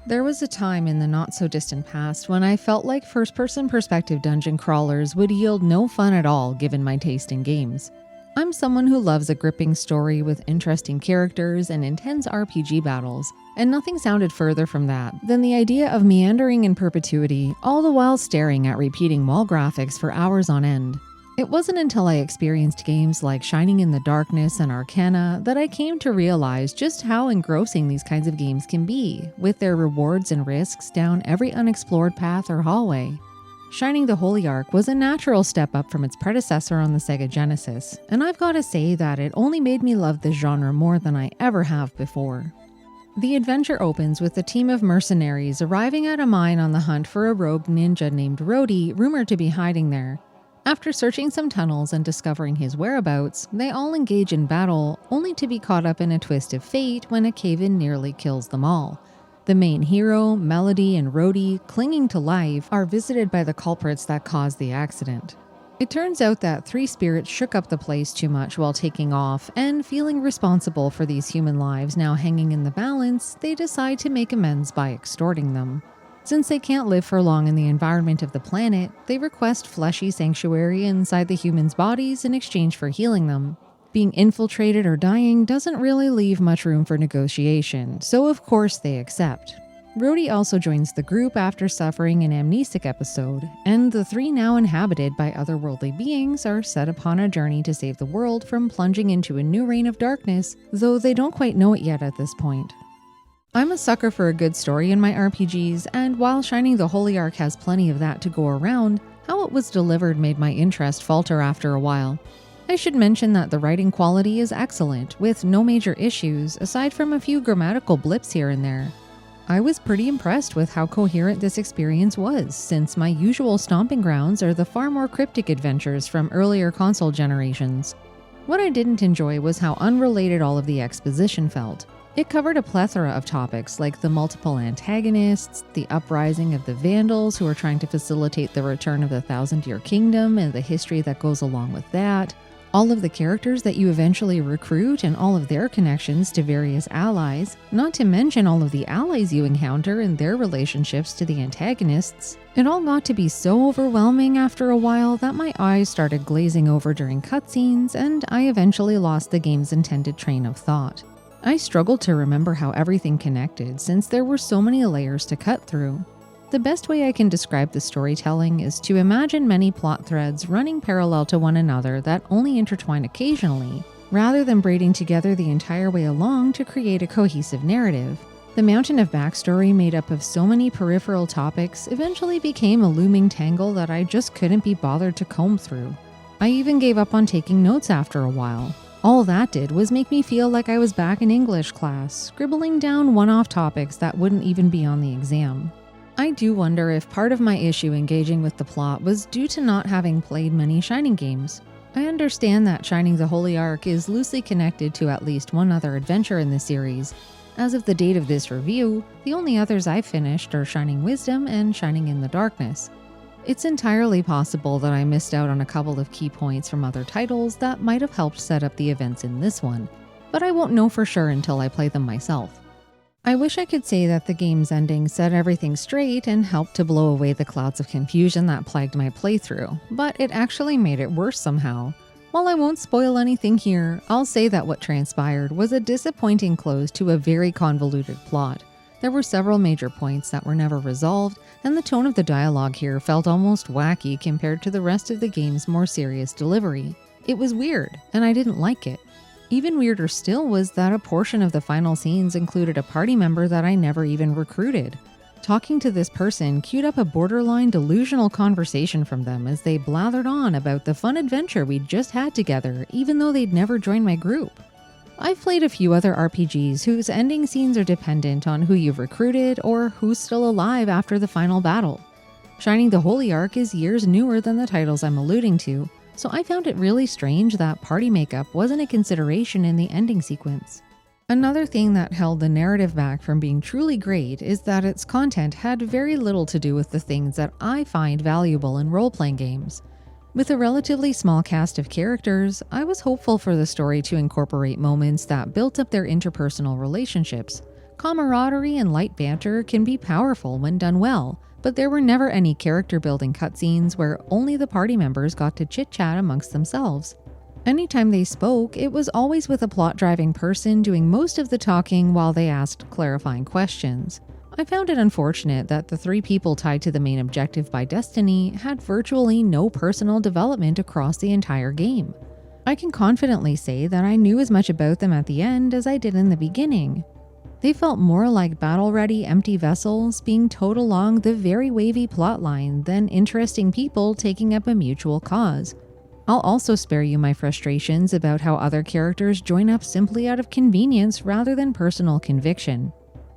There was a time in the not-so-distant past when I felt like first-person perspective dungeon crawlers would yield no fun at all given my taste in games. I'm someone who loves a gripping story with interesting characters and intense RPG battles, and nothing sounded further from that than the idea of meandering in perpetuity, all the while staring at repeating wall graphics for hours on end. It wasn't until I experienced games like Shining in the Darkness and Arcana that I came to realize just how engrossing these kinds of games can be, with their rewards and risks down every unexplored path or hallway. Shining the Holy Ark was a natural step up from its predecessor on the Sega Genesis, and I've gotta say that it only made me love this genre more than I ever have before. The adventure opens with a team of mercenaries arriving at a mine on the hunt for a rogue ninja named Rhodey, rumored to be hiding there. After searching some tunnels and discovering his whereabouts, they all engage in battle, only to be caught up in a twist of fate when a cave-in nearly kills them all. The main hero, Melody, and Rhodey, clinging to life, are visited by the culprits that caused the accident. It turns out that three spirits shook up the place too much while taking off, and feeling responsible for these human lives now hanging in the balance, they decide to make amends by extorting them. Since they can't live for long in the environment of the planet, they request fleshy sanctuary inside the humans' bodies in exchange for healing them. Being infiltrated or dying doesn't really leave much room for negotiation, so of course they accept. Rhodey also joins the group after suffering an amnesic episode, and the three, now inhabited by otherworldly beings, are set upon a journey to save the world from plunging into a new reign of darkness, though they don't quite know it yet at this point. I'm a sucker for a good story in my RPGs, and while Shining the Holy Ark has plenty of that to go around, how it was delivered made my interest falter after a while. I should mention that the writing quality is excellent, with no major issues, aside from a few grammatical blips here and there. I was pretty impressed with how coherent this experience was, since my usual stomping grounds are the far more cryptic adventures from earlier console generations. What I didn't enjoy was how unrelated all of the exposition felt. It covered a plethora of topics like the multiple antagonists, the uprising of the Vandals who are trying to facilitate the return of the Thousand-Year Kingdom and the history that goes along with that, all of the characters that you eventually recruit and all of their connections to various allies, not to mention all of the allies you encounter and their relationships to the antagonists. It all got to be so overwhelming after a while that my eyes started glazing over during cutscenes, and I eventually lost the game's intended train of thought. I struggled to remember how everything connected since there were so many layers to cut through. The best way I can describe the storytelling is to imagine many plot threads running parallel to one another that only intertwine occasionally, rather than braiding together the entire way along to create a cohesive narrative. The mountain of backstory made up of so many peripheral topics eventually became a looming tangle that I just couldn't be bothered to comb through. I even gave up on taking notes after a while. All that did was make me feel like I was back in English class, scribbling down one-off topics that wouldn't even be on the exam. I do wonder if part of my issue engaging with the plot was due to not having played many Shining games. I understand that Shining the Holy Ark is loosely connected to at least one other adventure in the series. As of the date of this review, the only others I've finished are Shining Wisdom and Shining in the Darkness. It's entirely possible that I missed out on a couple of key points from other titles that might have helped set up the events in this one, but I won't know for sure until I play them myself. I wish I could say that the game's ending set everything straight and helped to blow away the clouds of confusion that plagued my playthrough, but it actually made it worse somehow. While I won't spoil anything here, I'll say that what transpired was a disappointing close to a very convoluted plot. There were several major points that were never resolved, and the tone of the dialogue here felt almost wacky compared to the rest of the game's more serious delivery. It was weird, and I didn't like it. Even weirder still was that a portion of the final scenes included a party member that I never even recruited. Talking to this person queued up a borderline delusional conversation from them as they blathered on about the fun adventure we'd just had together, even though they'd never joined my group. I've played a few other RPGs whose ending scenes are dependent on who you've recruited or who's still alive after the final battle. Shining the Holy Ark is years newer than the titles I'm alluding to, so I found it really strange that party makeup wasn't a consideration in the ending sequence. Another thing that held the narrative back from being truly great is that its content had very little to do with the things that I find valuable in role-playing games. With a relatively small cast of characters, I was hopeful for the story to incorporate moments that built up their interpersonal relationships, Camaraderie and light banter can be powerful when done well, but there were never any character-building cutscenes where only the party members got to chit-chat amongst themselves. Anytime they spoke, it was always with a plot-driving person doing most of the talking while they asked clarifying questions. I found it unfortunate that the 3 people tied to the main objective by destiny had virtually no personal development across the entire game. I can confidently say that I knew as much about them at the end as I did in the beginning. They felt more like battle-ready empty vessels being towed along the very wavy plotline than interesting people taking up a mutual cause. I'll also spare you my frustrations about how other characters join up simply out of convenience rather than personal conviction.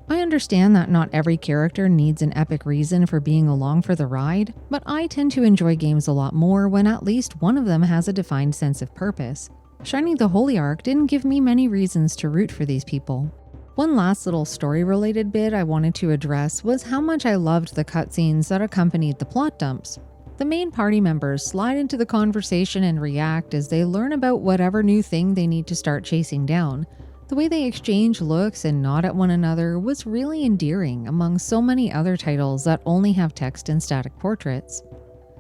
I understand that not every character needs an epic reason for being along for the ride, but I tend to enjoy games a lot more when at least one of them has a defined sense of purpose. Shining the Holy Ark didn't give me many reasons to root for these people. One last little story-related bit I wanted to address was how much I loved the cutscenes that accompanied the plot dumps. The main party members slide into the conversation and react as they learn about whatever new thing they need to start chasing down. The way they exchange looks and nod at one another was really endearing among so many other titles that only have text and static portraits.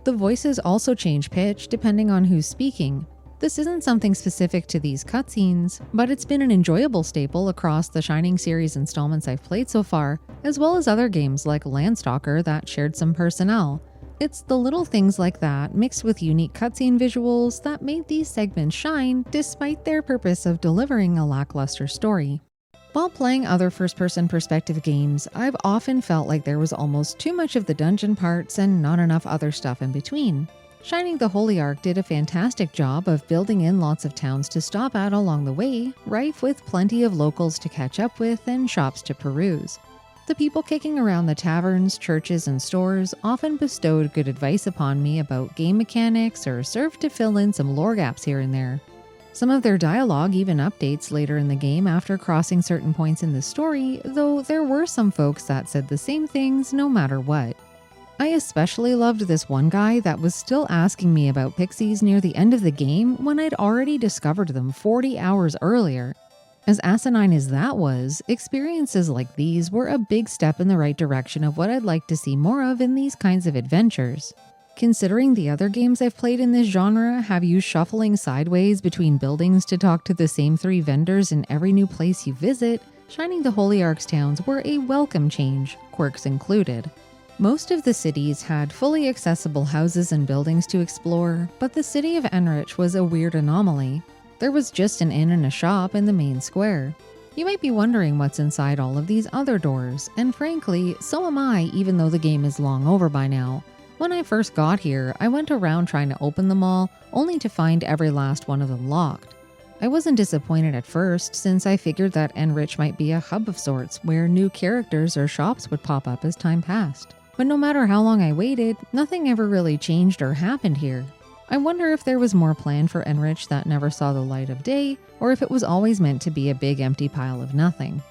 The voices also change pitch depending on who's speaking. This isn't something specific to these cutscenes, but it's been an enjoyable staple across the Shining series installments I've played so far, as well as other games like Landstalker that shared some personnel. It's the little things like that, mixed with unique cutscene visuals, that made these segments shine despite their purpose of delivering a lackluster story. While playing other first-person perspective games, I've often felt like there was almost too much of the dungeon parts and not enough other stuff in between. Shining the Holy Ark did a fantastic job of building in lots of towns to stop at along the way, rife with plenty of locals to catch up with and shops to peruse. The people kicking around the taverns, churches, and stores often bestowed good advice upon me about game mechanics or served to fill in some lore gaps here and there. Some of their dialogue even updates later in the game after crossing certain points in the story, though there were some folks that said the same things no matter what. I especially loved this one guy that was still asking me about pixies near the end of the game when I'd already discovered them 40 hours earlier. As asinine as that was, experiences like these were a big step in the right direction of what I'd like to see more of in these kinds of adventures. Considering the other games I've played in this genre have you shuffling sideways between buildings to talk to the same 3 vendors in every new place you visit, Shining the Holy Ark's towns were a welcome change, quirks included. Most of the cities had fully accessible houses and buildings to explore, but the city of Enrich was a weird anomaly. There was just an inn and a shop in the main square. You might be wondering what's inside all of these other doors, and frankly, so am I, even though the game is long over by now. When I first got here, I went around trying to open them all, only to find every last one of them locked. I wasn't disappointed at first, since I figured that Enrich might be a hub of sorts where new characters or shops would pop up as time passed. But no matter how long I waited, nothing ever really changed or happened here. I wonder if there was more planned for Enrich that never saw the light of day, or if it was always meant to be a big empty pile of nothing.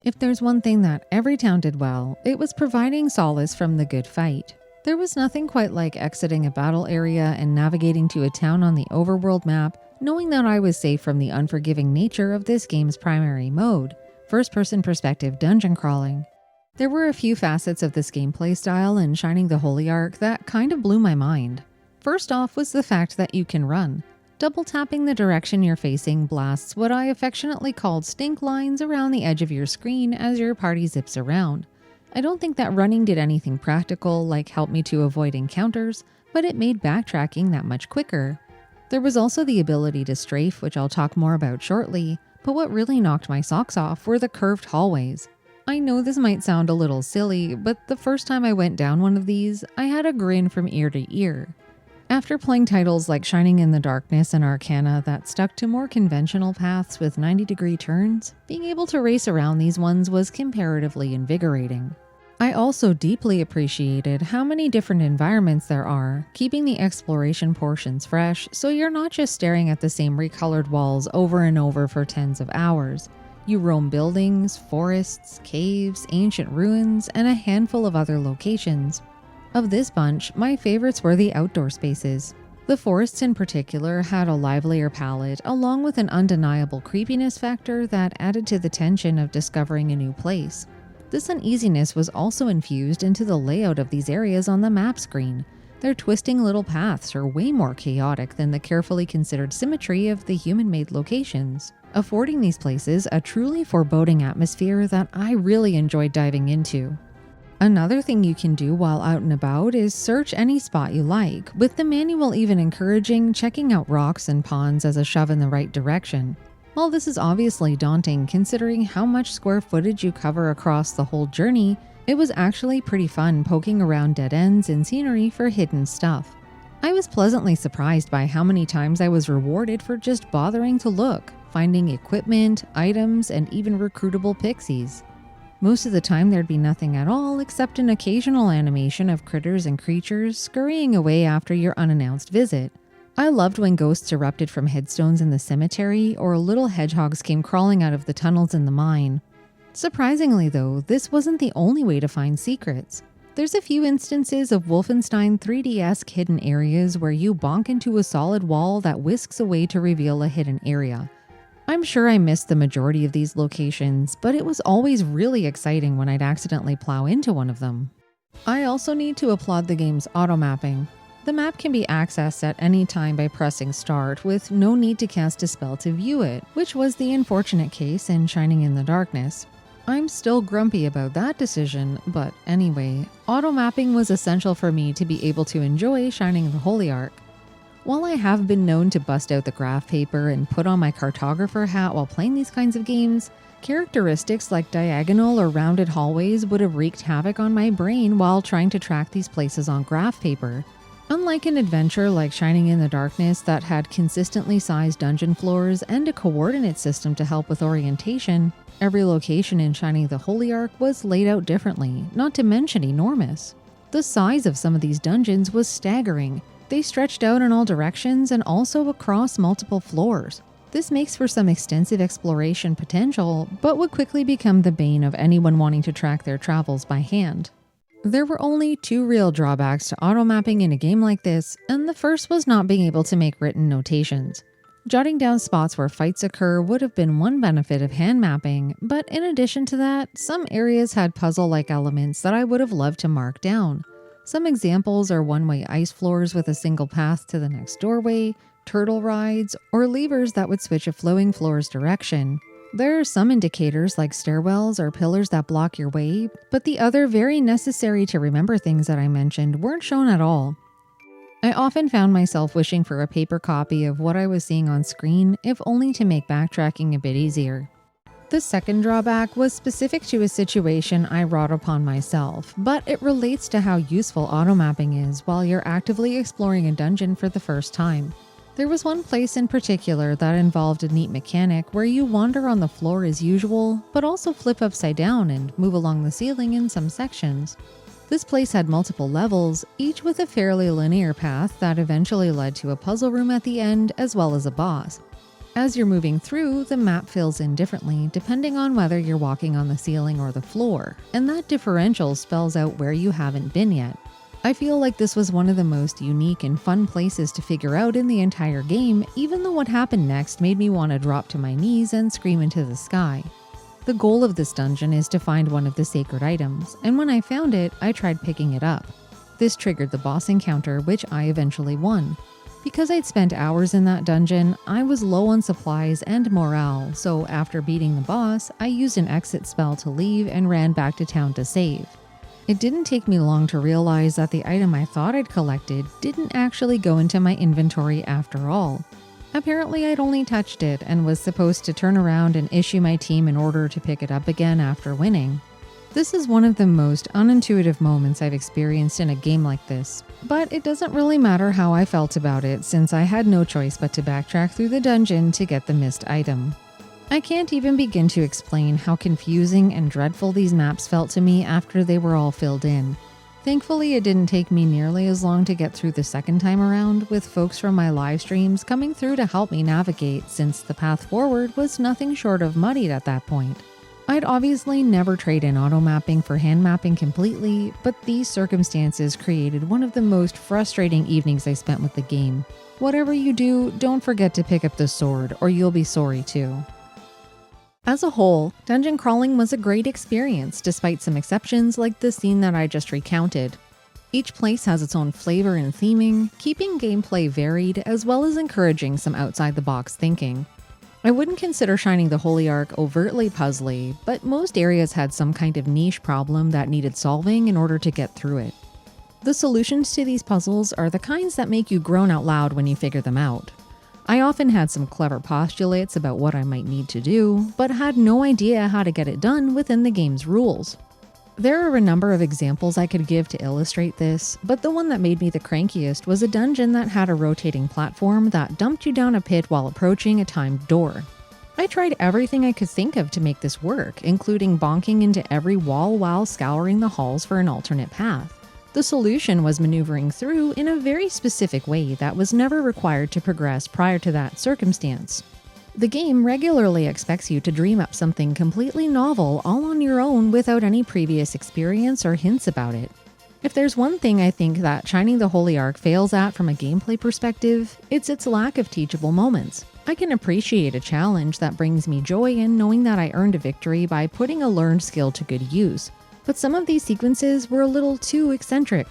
If there's one thing that every town did well, it was providing solace from the good fight. There was nothing quite like exiting a battle area and navigating to a town on the overworld map, knowing that I was safe from the unforgiving nature of this game's primary mode, first-person perspective dungeon crawling. There were a few facets of this gameplay style in Shining the Holy Ark that kind of blew my mind. First off was the fact that you can run. Double tapping the direction you're facing blasts what I affectionately called stink lines around the edge of your screen as your party zips around. I don't think that running did anything practical like help me to avoid encounters, but it made backtracking that much quicker. There was also the ability to strafe, which I'll talk more about shortly, but what really knocked my socks off were the curved hallways. I know this might sound a little silly, but the first time I went down one of these, I had a grin from ear to ear. After playing titles like Shining in the Darkness and Arcana that stuck to more conventional paths with 90-degree turns, being able to race around these ones was comparatively invigorating. I also deeply appreciated how many different environments there are, keeping the exploration portions fresh so you're not just staring at the same recolored walls over and over for tens of hours. You roam buildings, forests, caves, ancient ruins, and a handful of other locations. Of this bunch, my favorites were the outdoor spaces. The forests in particular had a livelier palette, along with an undeniable creepiness factor that added to the tension of discovering a new place. This uneasiness was also infused into the layout of these areas on the map screen. Their twisting little paths are way more chaotic than the carefully considered symmetry of the human-made locations, affording these places a truly foreboding atmosphere that I really enjoyed diving into. Another thing you can do while out and about is search any spot you like, with the manual even encouraging checking out rocks and ponds as a shove in the right direction. While this is obviously daunting considering how much square footage you cover across the whole journey, it was actually pretty fun poking around dead ends and scenery for hidden stuff. I was pleasantly surprised by how many times I was rewarded for just bothering to look, finding equipment, items, and even recruitable pixies. Most of the time there'd be nothing at all except an occasional animation of critters and creatures scurrying away after your unannounced visit. I loved when ghosts erupted from headstones in the cemetery or little hedgehogs came crawling out of the tunnels in the mine. Surprisingly though, this wasn't the only way to find secrets. There's a few instances of Wolfenstein 3D-esque hidden areas where you bonk into a solid wall that whisks away to reveal a hidden area. I'm sure I missed the majority of these locations, but it was always really exciting when I'd accidentally plow into one of them. I also need to applaud the game's auto-mapping. The map can be accessed at any time by pressing start, with no need to cast a spell to view it, which was the unfortunate case in Shining in the Darkness. I'm still grumpy about that decision, but anyway, auto-mapping was essential for me to be able to enjoy Shining the Holy Ark. While I have been known to bust out the graph paper and put on my cartographer hat while playing these kinds of games, characteristics like diagonal or rounded hallways would have wreaked havoc on my brain while trying to track these places on graph paper. Unlike an adventure like Shining in the Darkness that had consistently sized dungeon floors and a coordinate system to help with orientation, every location in Shining the Holy Ark was laid out differently, not to mention enormous. The size of some of these dungeons was staggering. They stretched out in all directions and also across multiple floors. This makes for some extensive exploration potential, but would quickly become the bane of anyone wanting to track their travels by hand. There were only two real drawbacks to auto-mapping in a game like this, and the first was not being able to make written notations. Jotting down spots where fights occur would have been one benefit of hand mapping, but in addition to that, some areas had puzzle-like elements that I would have loved to mark down. Some examples are one-way ice floors with a single path to the next doorway, turtle rides, or levers that would switch a flowing floor's direction. There are some indicators like stairwells or pillars that block your way, but the other very necessary to remember things that I mentioned weren't shown at all. I often found myself wishing for a paper copy of what I was seeing on screen, if only to make backtracking a bit easier. The second drawback was specific to a situation I wrought upon myself, but it relates to how useful auto-mapping is while you're actively exploring a dungeon for the first time. There was one place in particular that involved a neat mechanic where you wander on the floor as usual, but also flip upside down and move along the ceiling in some sections. This place had multiple levels, each with a fairly linear path that eventually led to a puzzle room at the end as well as a boss. As you're moving through, the map fills in differently depending on whether you're walking on the ceiling or the floor, and that differential spells out where you haven't been yet. I feel like this was one of the most unique and fun places to figure out in the entire game, even though what happened next made me want to drop to my knees and scream into the sky. The goal of this dungeon is to find one of the sacred items, and when I found it, I tried picking it up. This triggered the boss encounter, which I eventually won. Because I'd spent hours in that dungeon, I was low on supplies and morale, so after beating the boss, I used an exit spell to leave and ran back to town to save. It didn't take me long to realize that the item I thought I'd collected didn't actually go into my inventory after all. Apparently I'd only touched it and was supposed to turn around and issue my team an order to pick it up again after winning. This is one of the most unintuitive moments I've experienced in a game like this, but it doesn't really matter how I felt about it since I had no choice but to backtrack through the dungeon to get the missed item. I can't even begin to explain how confusing and dreadful these maps felt to me after they were all filled in. Thankfully, it didn't take me nearly as long to get through the second time around, with folks from my live streams coming through to help me navigate since the path forward was nothing short of muddied at that point. I'd obviously never trade in auto mapping for hand mapping completely, but these circumstances created one of the most frustrating evenings I spent with the game. Whatever you do, don't forget to pick up the sword, or you'll be sorry too. As a whole, dungeon crawling was a great experience, despite some exceptions like the scene that I just recounted. Each place has its own flavor and theming, keeping gameplay varied as well as encouraging some outside-the-box thinking. I wouldn't consider Shining the Holy Ark overtly puzzly, but most areas had some kind of niche problem that needed solving in order to get through it. The solutions to these puzzles are the kinds that make you groan out loud when you figure them out. I often had some clever postulates about what I might need to do, but had no idea how to get it done within the game's rules. There are a number of examples I could give to illustrate this, but the one that made me the crankiest was a dungeon that had a rotating platform that dumped you down a pit while approaching a timed door. I tried everything I could think of to make this work, including bonking into every wall while scouring the halls for an alternate path. The solution was maneuvering through in a very specific way that was never required to progress prior to that circumstance. The game regularly expects you to dream up something completely novel all on your own without any previous experience or hints about it. If there's one thing I think that Shining the Holy Ark fails at from a gameplay perspective, it's its lack of teachable moments. I can appreciate a challenge that brings me joy in knowing that I earned a victory by putting a learned skill to good use, but some of these sequences were a little too eccentric.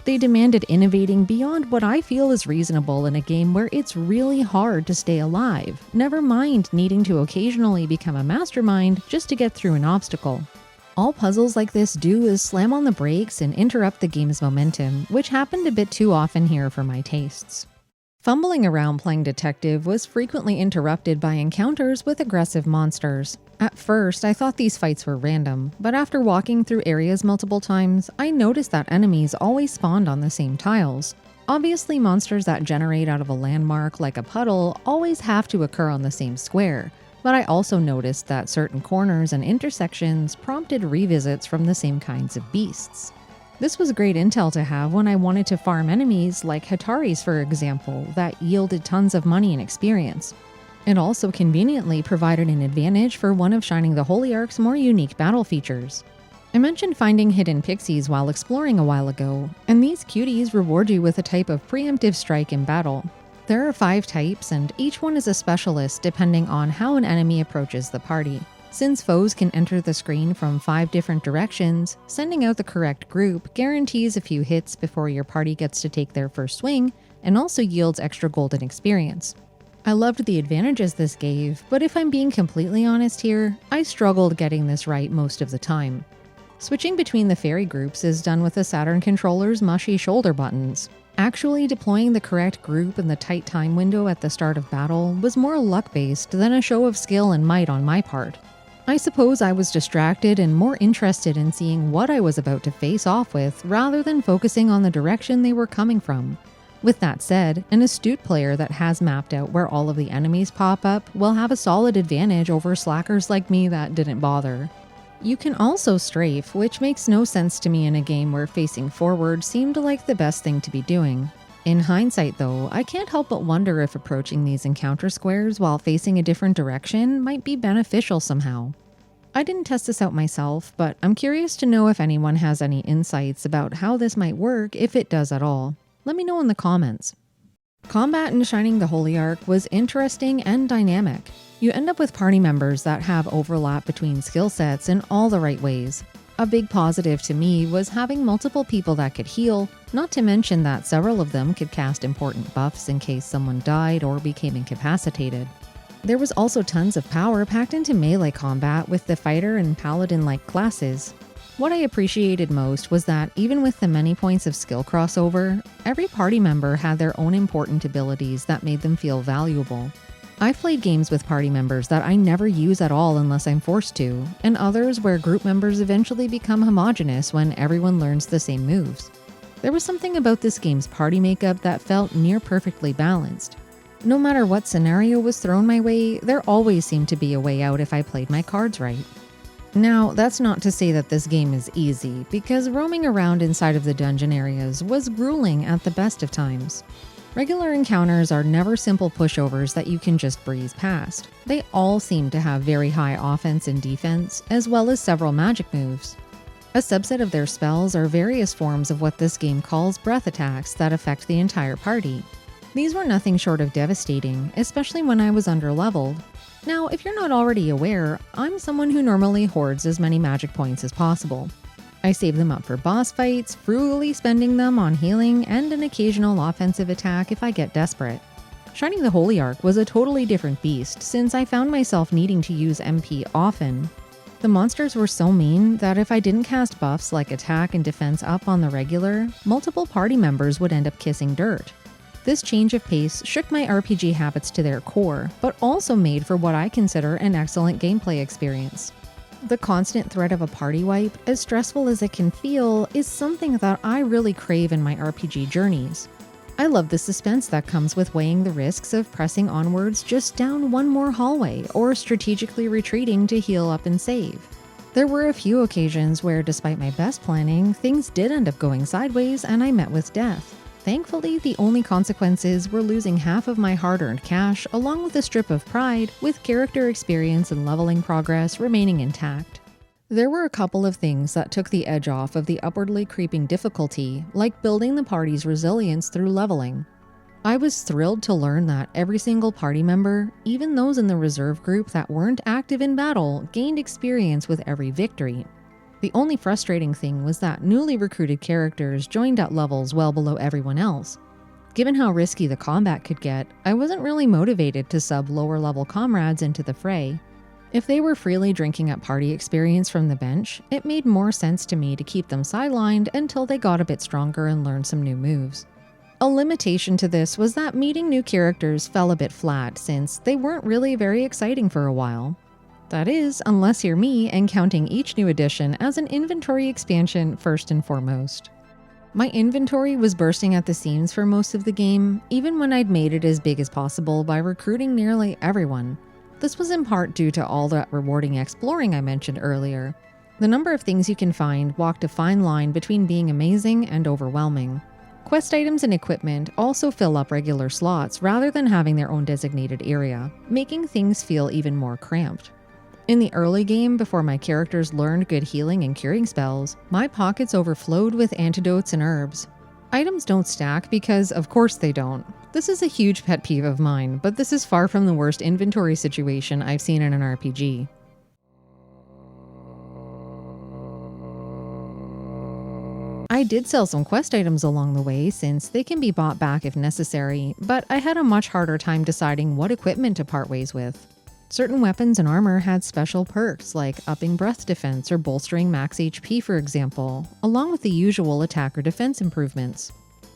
They demanded innovating beyond what I feel is reasonable in a game where it's really hard to stay alive, never mind needing to occasionally become a mastermind just to get through an obstacle. All puzzles like this do is slam on the brakes and interrupt the game's momentum, which happened a bit too often here for my tastes. Fumbling around playing detective was frequently interrupted by encounters with aggressive monsters. At first, I thought these fights were random, but after walking through areas multiple times, I noticed that enemies always spawned on the same tiles. Obviously, monsters that generate out of a landmark like a puddle always have to occur on the same square, but I also noticed that certain corners and intersections prompted revisits from the same kinds of beasts. This was great intel to have when I wanted to farm enemies like Hataris, for example, that yielded tons of money and experience. It also conveniently provided an advantage for one of Shining the Holy Ark's more unique battle features. I mentioned finding hidden pixies while exploring a while ago, and these cuties reward you with a type of preemptive strike in battle. There are 5 types, and each one is a specialist depending on how an enemy approaches the party. Since foes can enter the screen from 5 different directions, sending out the correct group guarantees a few hits before your party gets to take their first swing, and also yields extra golden experience. I loved the advantages this gave, but if I'm being completely honest here, I struggled getting this right most of the time. Switching between the fairy groups is done with the Saturn controller's mushy shoulder buttons. Actually deploying the correct group in the tight time window at the start of battle was more luck-based than a show of skill and might on my part. I suppose I was distracted and more interested in seeing what I was about to face off with rather than focusing on the direction they were coming from. With that said, an astute player that has mapped out where all of the enemies pop up will have a solid advantage over slackers like me that didn't bother. You can also strafe, which makes no sense to me in a game where facing forward seemed like the best thing to be doing. In hindsight though, I can't help but wonder if approaching these encounter squares while facing a different direction might be beneficial somehow. I didn't test this out myself, but I'm curious to know if anyone has any insights about how this might work if it does at all. Let me know in the comments. Combat in Shining the Holy Ark was interesting and dynamic. You end up with party members that have overlap between skill sets in all the right ways. A big positive to me was having multiple people that could heal, not to mention that several of them could cast important buffs in case someone died or became incapacitated. There was also tons of power packed into melee combat with the fighter and paladin-like classes. What I appreciated most was that even with the many points of skill crossover, every party member had their own important abilities that made them feel valuable. I've played games with party members that I never use at all unless I'm forced to, and others where group members eventually become homogenous when everyone learns the same moves. There was something about this game's party makeup that felt near perfectly balanced. No matter what scenario was thrown my way, there always seemed to be a way out if I played my cards right. Now, that's not to say that this game is easy, because roaming around inside of the dungeon areas was grueling at the best of times. Regular encounters are never simple pushovers that you can just breeze past. They all seem to have very high offense and defense, as well as several magic moves. A subset of their spells are various forms of what this game calls breath attacks that affect the entire party. These were nothing short of devastating, especially when I was underleveled. Now, if you're not already aware, I'm someone who normally hoards as many magic points as possible. I save them up for boss fights, frugally spending them on healing and an occasional offensive attack if I get desperate. Shining the Holy Ark was a totally different beast since I found myself needing to use MP often. The monsters were so mean that if I didn't cast buffs like attack and defense up on the regular, multiple party members would end up kissing dirt. This change of pace shook my RPG habits to their core, but also made for what I consider an excellent gameplay experience. The constant threat of a party wipe, as stressful as it can feel, is something that I really crave in my RPG journeys. I love the suspense that comes with weighing the risks of pressing onwards just down one more hallway or strategically retreating to heal up and save. There were a few occasions where, despite my best planning, things did end up going sideways and I met with death. Thankfully, the only consequences were losing half of my hard-earned cash along with a strip of pride, with character experience and leveling progress remaining intact. There were a couple of things that took the edge off of the upwardly creeping difficulty, like building the party's resilience through leveling. I was thrilled to learn that every single party member, even those in the reserve group that weren't active in battle, gained experience with every victory. The only frustrating thing was that newly recruited characters joined at levels well below everyone else. Given how risky the combat could get, I wasn't really motivated to sub lower level comrades into the fray. If they were freely drinking up party experience from the bench, it made more sense to me to keep them sidelined until they got a bit stronger and learned some new moves. A limitation to this was that meeting new characters fell a bit flat since they weren't really very exciting for a while. That is, unless you're me and counting each new addition as an inventory expansion first and foremost. My inventory was bursting at the seams for most of the game, even when I'd made it as big as possible by recruiting nearly everyone. This was in part due to all that rewarding exploring I mentioned earlier. The number of things you can find walked a fine line between being amazing and overwhelming. Quest items and equipment also fill up regular slots rather than having their own designated area, making things feel even more cramped. In the early game, before my characters learned good healing and curing spells, my pockets overflowed with antidotes and herbs. Items don't stack because, of course, they don't. This is a huge pet peeve of mine, but this is far from the worst inventory situation I've seen in an RPG. I did sell some quest items along the way since they can be bought back if necessary, but I had a much harder time deciding what equipment to part ways with. Certain weapons and armor had special perks like upping breath defense or bolstering max HP, for example, along with the usual attack or defense improvements.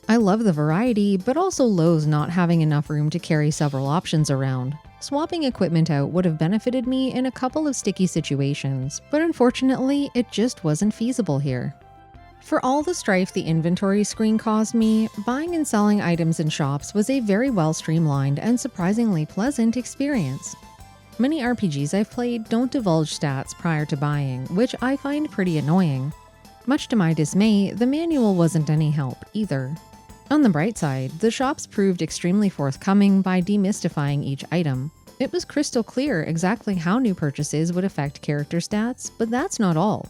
I love the variety, but also loathe not having enough room to carry several options around. Swapping equipment out would have benefited me in a couple of sticky situations, but unfortunately, it just wasn't feasible here. For all the strife the inventory screen caused me, buying and selling items in shops was a very well streamlined and surprisingly pleasant experience. Many RPGs I've played don't divulge stats prior to buying, which I find pretty annoying. Much to my dismay, the manual wasn't any help either. On the bright side, the shops proved extremely forthcoming by demystifying each item. It was crystal clear exactly how new purchases would affect character stats, but that's not all.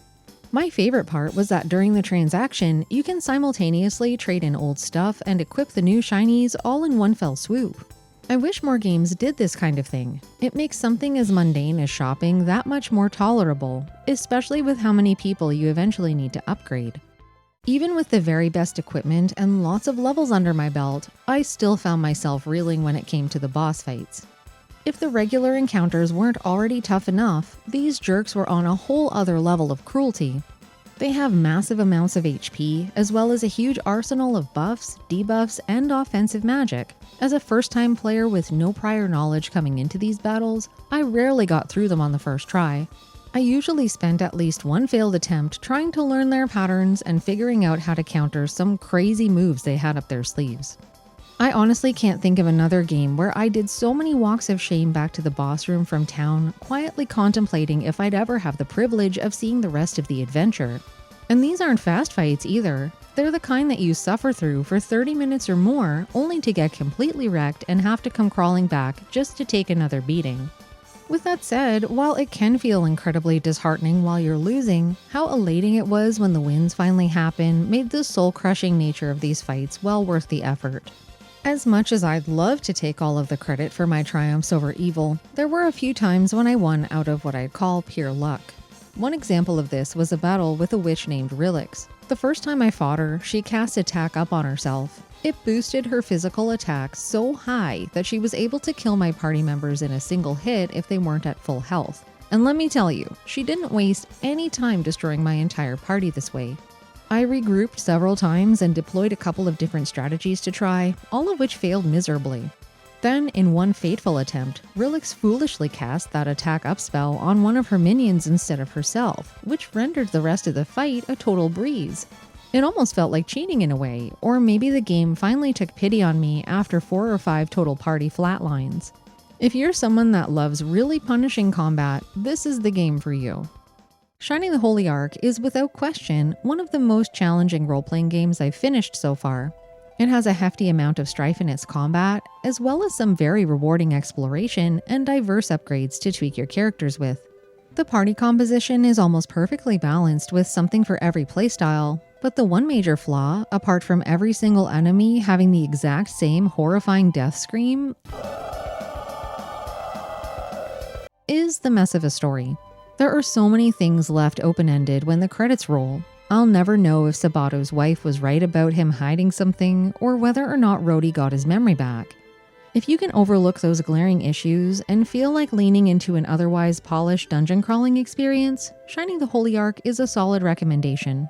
My favorite part was that during the transaction, you can simultaneously trade in old stuff and equip the new shinies all in one fell swoop. I wish more games did this kind of thing. It makes something as mundane as shopping that much more tolerable, especially with how many people you eventually need to upgrade. Even with the very best equipment and lots of levels under my belt, I still found myself reeling when it came to the boss fights. If the regular encounters weren't already tough enough, these jerks were on a whole other level of cruelty. They have massive amounts of HP, as well as a huge arsenal of buffs, debuffs, and offensive magic. As a first-time player with no prior knowledge coming into these battles, I rarely got through them on the first try. I usually spent at least one failed attempt trying to learn their patterns and figuring out how to counter some crazy moves they had up their sleeves. I honestly can't think of another game where I did so many walks of shame back to the boss room from town, quietly contemplating if I'd ever have the privilege of seeing the rest of the adventure. And these aren't fast fights either. They're the kind that you suffer through for 30 minutes or more, only to get completely wrecked and have to come crawling back just to take another beating. With that said, while it can feel incredibly disheartening while you're losing, how elating it was when the wins finally happened made the soul-crushing nature of these fights well worth the effort. As much as I'd love to take all of the credit for my triumphs over evil, there were a few times when I won out of what I'd call pure luck. One example of this was a battle with a witch named Rillix. The first time I fought her, she cast attack up on herself. It boosted her physical attack so high that she was able to kill my party members in a single hit if they weren't at full health. And let me tell you, she didn't waste any time destroying my entire party this way. I regrouped several times and deployed a couple of different strategies to try, all of which failed miserably. Then, in one fateful attempt, Rillix foolishly cast that attack up spell on one of her minions instead of herself, which rendered the rest of the fight a total breeze. It almost felt like cheating in a way, or maybe the game finally took pity on me after 4 or 5 total party flatlines. If you're someone that loves really punishing combat, this is the game for you. Shining the Holy Ark is without question one of the most challenging role-playing games I've finished so far. It has a hefty amount of strife in its combat, as well as some very rewarding exploration and diverse upgrades to tweak your characters with. The party composition is almost perfectly balanced with something for every playstyle, but the one major flaw, apart from every single enemy having the exact same horrifying death scream, is the mess of a story. There are so many things left open-ended when the credits roll. I'll never know if Sabato's wife was right about him hiding something, or whether or not Rhodey got his memory back. If you can overlook those glaring issues and feel like leaning into an otherwise polished dungeon crawling experience, Shining the Holy Ark is a solid recommendation.